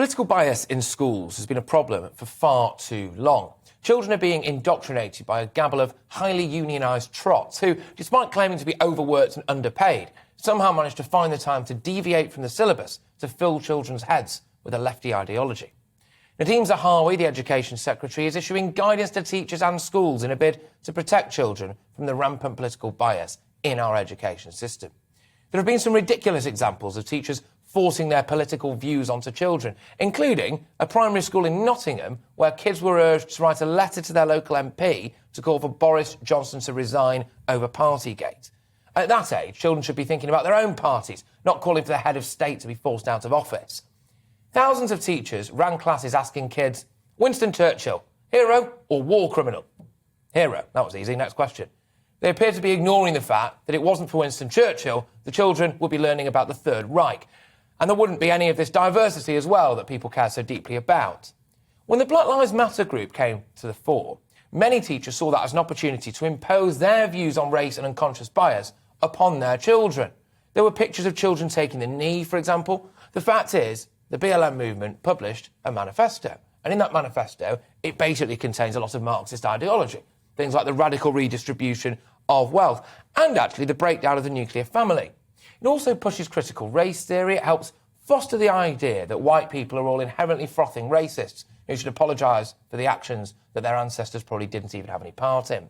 Political bias in schools has been a problem for far too long. Children are being indoctrinated by a gabble of highly unionised Trots who, despite claiming to be overworked and underpaid, somehow manage to find the time to deviate from the syllabus to fill children's heads with a lefty ideology. Nadeem Zahawi, the Education Secretary, is issuing guidance to teachers and schools in a bid to protect children from the rampant political bias in our education system. There have been some ridiculous examples of teachers forcing their political views onto children, including a primary school in Nottingham where kids were urged to write a letter to their local MP to call for Boris Johnson to resign over Partygate. At that age, children should be thinking about their own parties, not calling for the head of state to be forced out of office. Thousands of teachers ran classes asking kids, Winston Churchill, hero or war criminal? Hero. That was easy. Next question. They appear to be ignoring the fact that it wasn't for Winston Churchill, the children would be learning about the Third Reich. And there wouldn't be any of this diversity as well that people care so deeply about. When the Black Lives Matter group came to the fore, many teachers saw that as an opportunity to impose their views on race and unconscious bias upon their children. There were pictures of children taking the knee, for example. The fact is, the BLM movement published a manifesto. And in that manifesto, it basically contains a lot of Marxist ideology. Things like the radical redistribution of wealth and actually the breakdown of the nuclear family. It also pushes critical race theory. It helps foster the idea that white people are all inherently frothing racists who should apologise for the actions that their ancestors probably didn't even have any part in.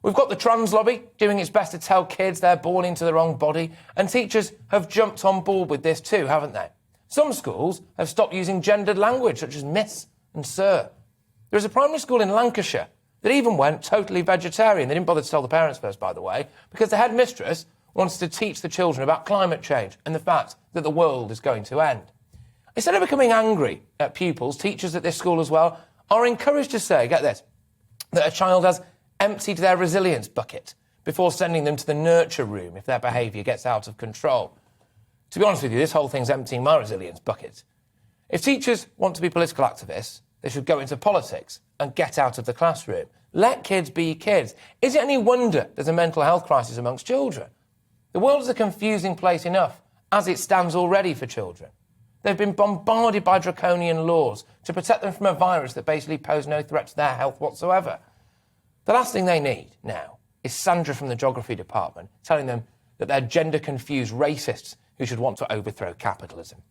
We've got the trans lobby doing its best to tell kids they're born into the wrong body, and teachers have jumped on board with this too, haven't they? Some schools have stopped using gendered language, such as miss and sir. There is a primary school in Lancashire that even went totally vegetarian. They didn't bother to tell the parents first, by the way, because the headmistress wants to teach the children about climate change and the fact that the world is going to end. Instead of becoming angry at pupils, teachers at this school as well are encouraged to say, get this, that a child has emptied their resilience bucket before sending them to the nurture room if their behaviour gets out of control. To be honest with you, this whole thing's emptying my resilience bucket. If teachers want to be political activists, they should go into politics and get out of the classroom. Let kids be kids. Is it any wonder there's a mental health crisis amongst children? The world is a confusing place enough as it stands already for children. They've been bombarded by draconian laws to protect them from a virus that basically posed no threat to their health whatsoever. The last thing they need now is Sandra from the geography department telling them that they're gender-confused racists who should want to overthrow capitalism.